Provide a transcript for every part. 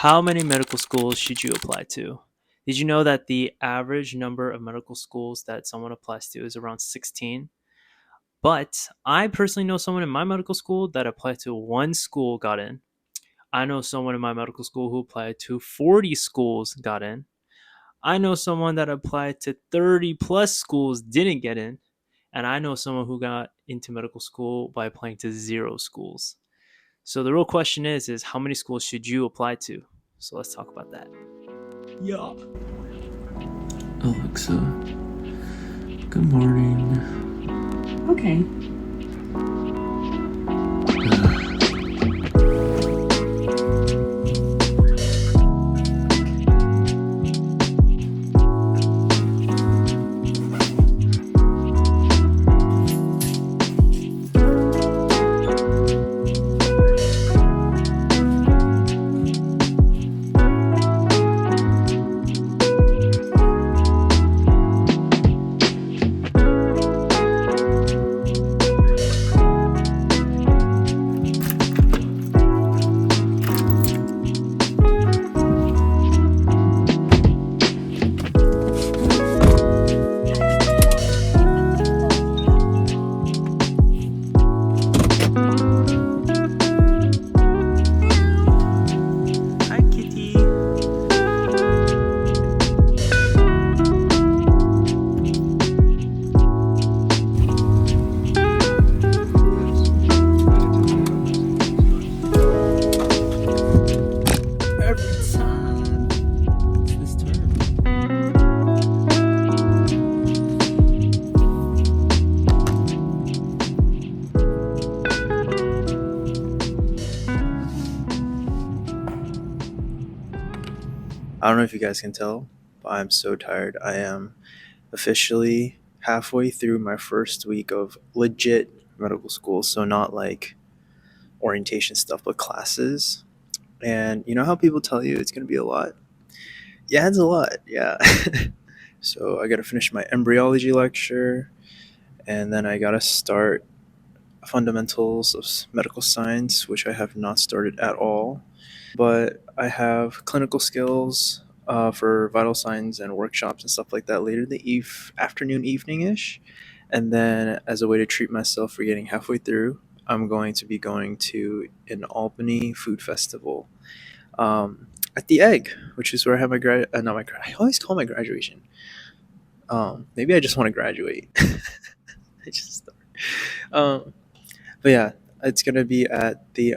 How many medical schools should you apply to? Did you know that the average number of medical schools that someone applies to is around 16? But I personally know someone in my medical school that applied to one school, got in. I know someone in my medical school who applied to 40 schools, got in. I know someone that applied to 30 plus schools, didn't get in. And I know someone who got into medical school by applying to 0 schools. So the real question is how many schools should you apply to? So let's talk about that. Yeah. Alexa, good morning. Okay. Hi, kitty. Every time it's this turn. I don't know if you guys can tell, but I'm so tired. I am officially halfway through my first week of legit medical school. So, not like orientation stuff, but classes. And you know how people tell you it's going to be a lot? Yeah, it's a lot. Yeah. So, I got to finish my embryology lecture, and then I got to start fundamentals of medical science, which I have not started at all. But I have clinical skills for vital signs and workshops and stuff like that later in the afternoon, evening ish. And then, as a way to treat myself for getting halfway through, I'm going to be going to an Albany food festival at the Egg, which is where I have my not my I always call my graduation. Maybe I just want to graduate. I just um, but yeah, it's gonna be at the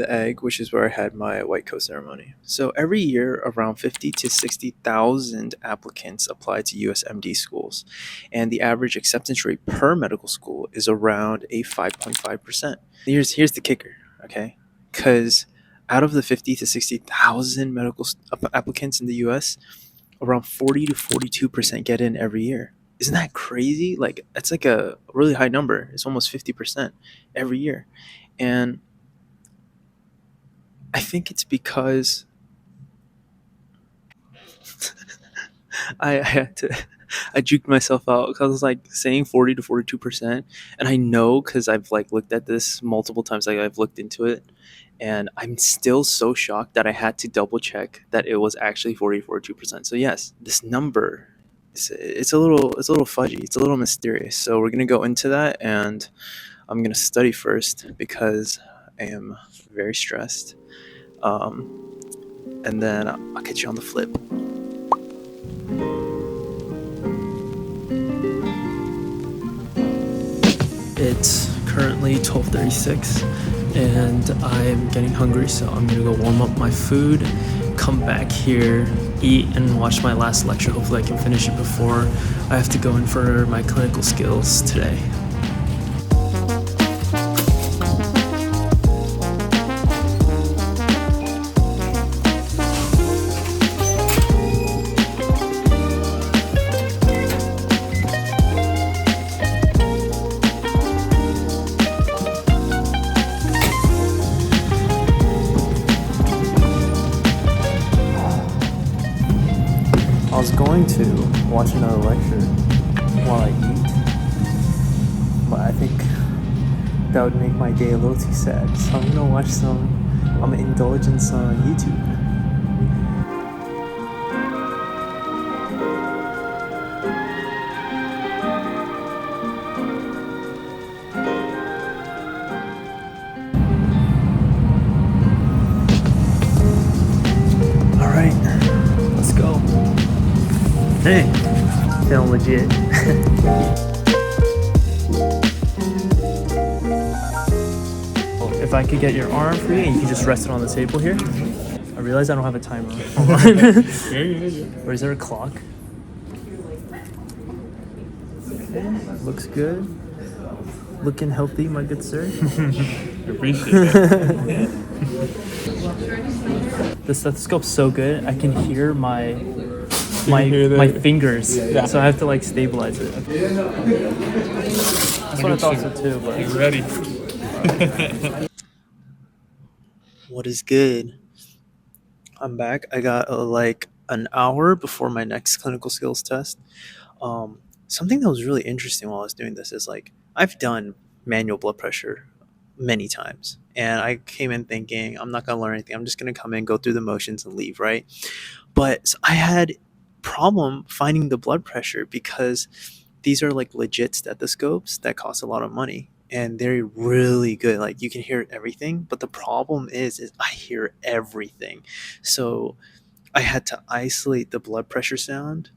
Egg, which is where I had my white coat ceremony. So every year, around 50 to 60,000 applicants apply to USMD schools, and the average acceptance rate per medical school is around a 5.5%. Here's the kicker, okay? Because out of the 50 to 60,000 applicants in the U.S., around 40 to 42% get in every year. Isn't that crazy? Like, that's like a really high number. It's almost 50% every year. And I think it's because I had to, I juked myself out because I was like saying 40 to 42%. And I know because I've like looked at this multiple times, like I've looked into it. And I'm still so shocked that I had to double check that it was actually 40 to 42%. So yes, this number it's a little fudgy. It's a little mysterious. So we're gonna go into that, and I'm gonna study first because I am very stressed. Um, and then I'll catch you on the flip. It's currently 12:36 and I'm getting hungry, so I'm gonna go warm up my food, come back here, eat, and watch my last lecture. Hopefully I can finish it before I have to go in for my clinical skills today. I was going to watch another lecture while I eat, but I think that would make my day a little too sad. So I'm gonna watch some indulgence on YouTube. Hey, feeling legit. If I could get your arm free and you can just rest it on the table here. I realize I don't have a timer. Hold on. Or is there a clock? Okay, looks good. Looking healthy, my good sir. Appreciate it. The stethoscope's so good, I can hear my hear my the- fingers. Yeah. So I have to like stabilize it. That's what I thought so too, but He's ready. What is good? I'm back. I got like an hour before my next clinical skills test. Something that was really interesting while I was doing this is like I've done manual blood pressure many times, and I came in thinking I'm not gonna learn anything. I'm just gonna come in, go through the motions, and leave, right? But I had problem finding the blood pressure because these are like legit stethoscopes that cost a lot of money, and they're really good. Like you can hear everything, but the problem is I hear everything. So I had to isolate the blood pressure sound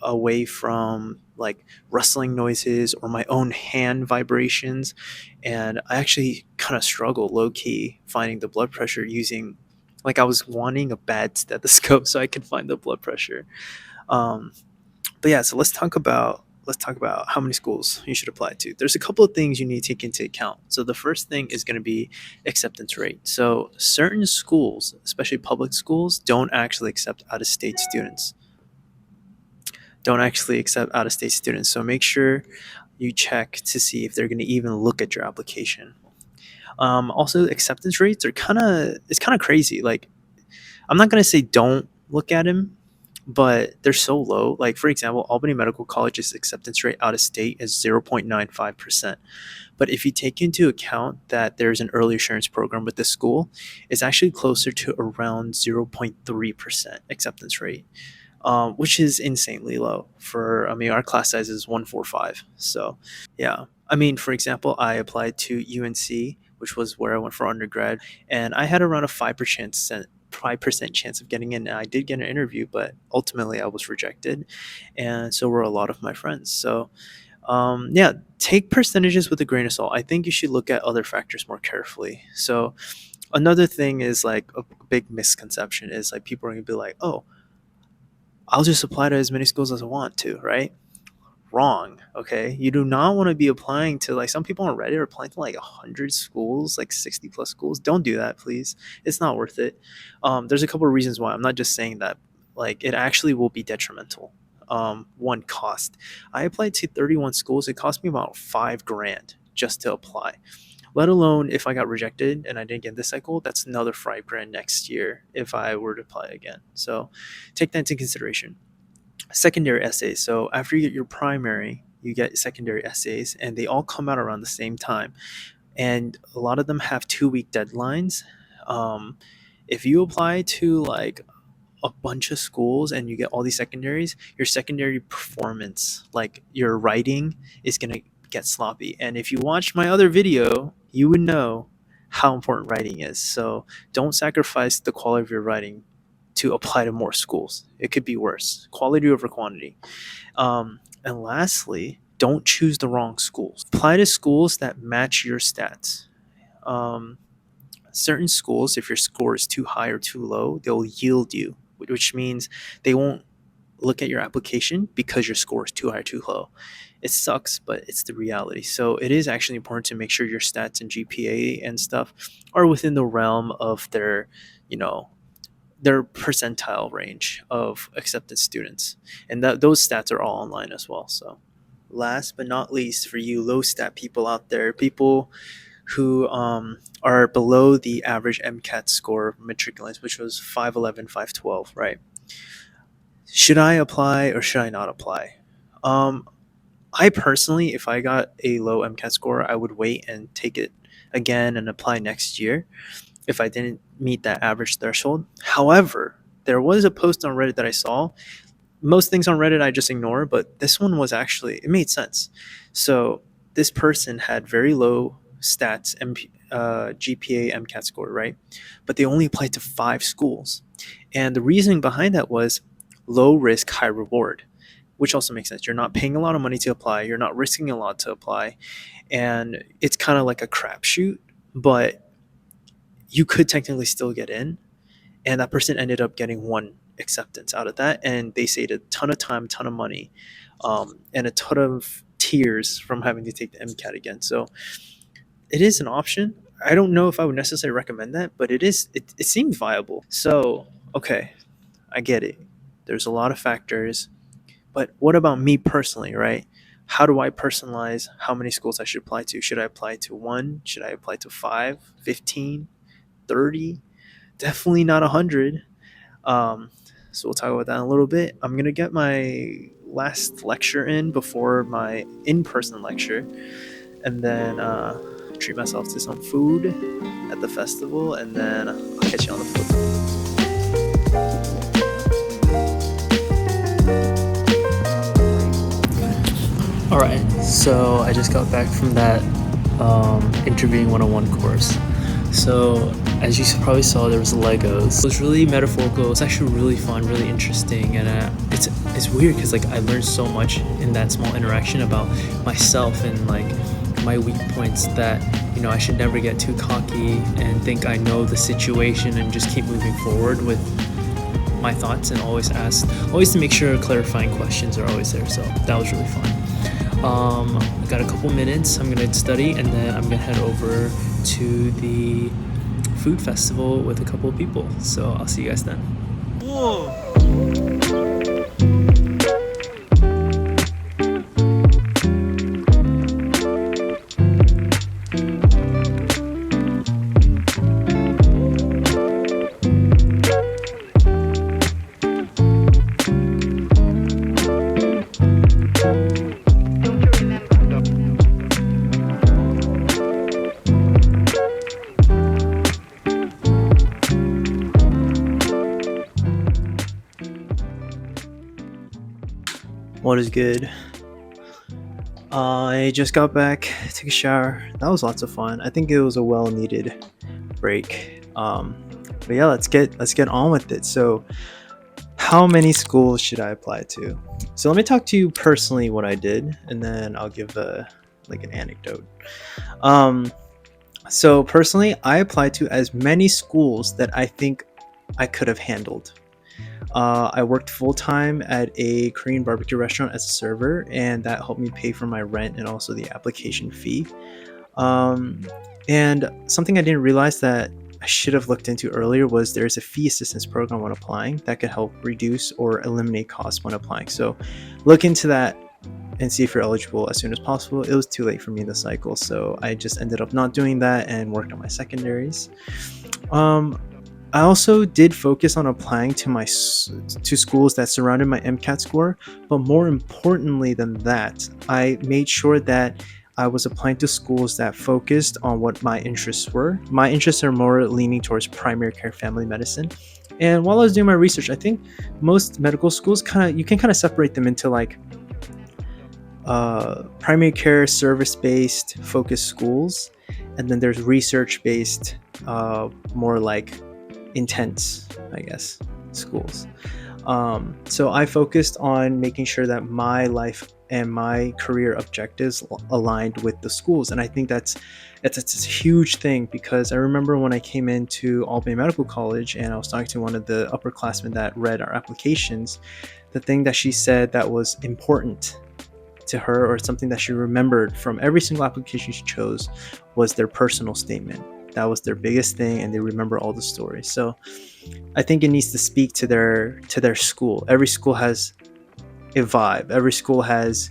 away from like rustling noises or my own hand vibrations. And I actually kind of struggled low key finding the blood pressure using, like, I was wanting a bad stethoscope so I could find the blood pressure. um, but yeah, so let's talk about how many schools you should apply to. There's a couple of things you need to take into account. So the first thing is going to be acceptance rate. So certain schools, especially public schools, don't actually accept out of state students. So make sure you check to see if they're going to even look at your application. Also, acceptance rates are kind of crazy. Like, I'm not going to say don't look at them, but they're so low. Like, for example, Albany Medical College's acceptance rate out of state is 0.95%. But if you take into account that there's an early assurance program with this school, it's actually closer to around 0.3% acceptance rate, which is insanely low for, I mean, our class size is 145. So, yeah. I mean, for example, I applied to UNC, which was where I went for undergrad, and I had around a 5% chance of getting in. And I did get an interview, but ultimately I was rejected, and so were a lot of my friends. So, yeah, take percentages with a grain of salt. I think you should look at other factors more carefully. So, another thing is like a big misconception is like people are gonna be like, oh, I'll just apply to as many schools as I want to, right? Wrong. Okay, you do not want to be applying to, like, some people on Reddit are applying to like 100 schools, like 60 plus schools. Don't do that, please. It's not worth it. There's a couple of reasons why. I'm not just saying that. Like, it actually will be detrimental. One, cost. I applied to 31 schools. It cost me about 5 grand just to apply. Let alone if I got rejected and I didn't get this cycle, that's another 5 grand next year if I were to apply again. So take that into consideration. Secondary essays. So after you get your primary, you get secondary essays, and they all come out around the same time. And a lot of them have 2 week deadlines. Um, if you apply to like a bunch of schools and you get all these secondaries, your secondary performance, like your writing, is going to get sloppy. And if you watched my other video, you would know how important writing is. So don't sacrifice the quality of your writing to apply to more schools. It could be worse. Quality over quantity. And lastly, don't choose the wrong schools. Apply to schools that match your stats. Um, Certain schools, if your score is too high or too low, they'll yield you, which means they won't look at your application because your score is too high or too low. It sucks, but it's the reality. So it is actually important to make sure your stats and GPA and stuff are within the realm of their, you know, their percentile range of accepted students, and those stats are all online as well. So, last but not least, for you low stat people out there, people who are below the average MCAT score of matriculants, which was 511, 512, right? Should I apply or should I not apply? Um, I personally, if I got a low MCAT score, I would wait and take it again and apply next year if I didn't meet that average threshold. However, there was a post on Reddit that I saw. Most things on Reddit I just ignore, but this one was actually, it made sense. So this person had very low stats, GPA, MCAT score, right? But they only applied to 5 schools. And the reasoning behind that was low risk, high reward, which also makes sense. You're not paying a lot of money to apply, you're not risking a lot to apply, and it's kind of like a crapshoot, but you could technically still get in. And that person ended up getting one acceptance out of that, and they saved a ton of time, ton of money, and a ton of tears from having to take the MCAT again. So it is an option. I don't know if I would necessarily recommend that, but it seems viable. So okay, I get it. There's a lot of factors, but what about me personally, right? How do I personalize how many schools I should apply to? Should I apply to one? Should I apply to 5, 15, 30? Definitely not 100. Um, so we'll talk about that in a little bit. I'm going to get my last lecture in before my in-person lecture, and then treat myself to some food at the festival, and then I'll catch you on the flip. All right, so I just got back from that interviewing 101 course. So as you probably saw, there was Legos. It was really metaphorical. It was actually really fun, really interesting, and it's weird because like I learned so much in that small interaction about myself and like my weak points, that I should never get too cocky and think I know the situation, and just keep moving forward with my thoughts, and always to make sure clarifying questions are always there. So that was really fun. I got a couple minutes. I'm gonna study, and then I'm gonna head over to the food festival with a couple of people. So I'll see you guys then. Whoa. What is good? I just got back, took a shower. That was lots of fun. I think it was a well-needed break. But yeah, let's get on with it. So, how many schools should I apply to? So let me talk to you personally what I did, and then I'll give an anecdote. So personally, I applied to as many schools that I think I could have handled. I worked full time at a Korean barbecue restaurant as a server, and that helped me pay for my rent and also the application fee. Um, and something I didn't realize that I should have looked into earlier was there's a fee assistance program when applying that could help reduce or eliminate costs when applying. So look into that and see if you're eligible as soon as possible. It was too late for me in the cycle, so I just ended up not doing that and worked on my secondaries. I also did focus on applying to schools that surrounded my MCAT score, but more importantly than that, I made sure that I was applying to schools that focused on what my interests were. My interests are more leaning towards primary care, family medicine. And while I was doing my research, I think most medical schools you can separate them into primary care, service-based focused schools, and then there's research-based, more like intense, I guess, schools. So I focused on making sure that my life and my career objectives aligned with the schools, and I think that's a huge thing, because I remember when I came into Albany Medical College and I was talking to one of the upperclassmen that read our applications. The thing that she said that was important to her, or something that she remembered from every single application she chose, was their personal statement. That was their biggest thing, and they remember all the stories. So I think it needs to speak to their school. Every school has a vibe. Every school has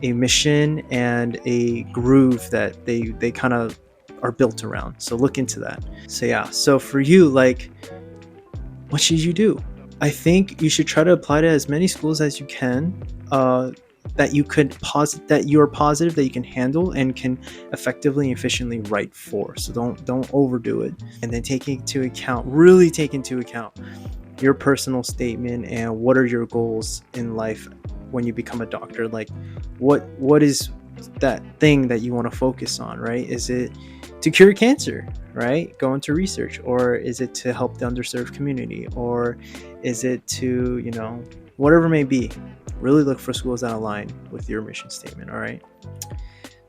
a mission and a groove that they kind of are built around. So look into that. So yeah. So for you, what should you do? I think you should try to apply to as many schools as you can. That you're positive that you can handle and can effectively and efficiently write for. So don't overdo it. And then really take into account your personal statement and what are your goals in life when you become a doctor. Like what is that thing that you want to focus on, right? Is it to cure cancer, right? Go into research, or is it to help the underserved community, or is it to whatever it may be, really look for schools that align with your mission statement. All right.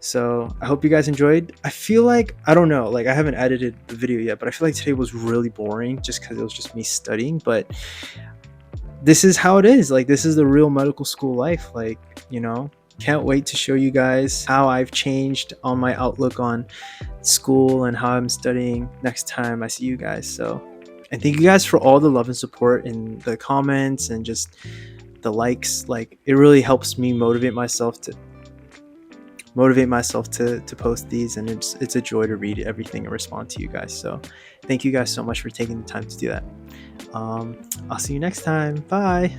So I hope you guys enjoyed. I feel like, I don't know, like I haven't edited the video yet, but I feel like today was really boring just because it was just me studying. But this is how it is. Like, this is the real medical school life. Like, can't wait to show you guys how I've changed on my outlook on school and how I'm studying next time I see you guys. So, and thank you guys for all the love and support in the comments and just the likes. Like, it really helps me motivate myself to post these, and it's a joy to read everything and respond to you guys. So thank you guys so much for taking the time to do that. I'll see you next time. Bye.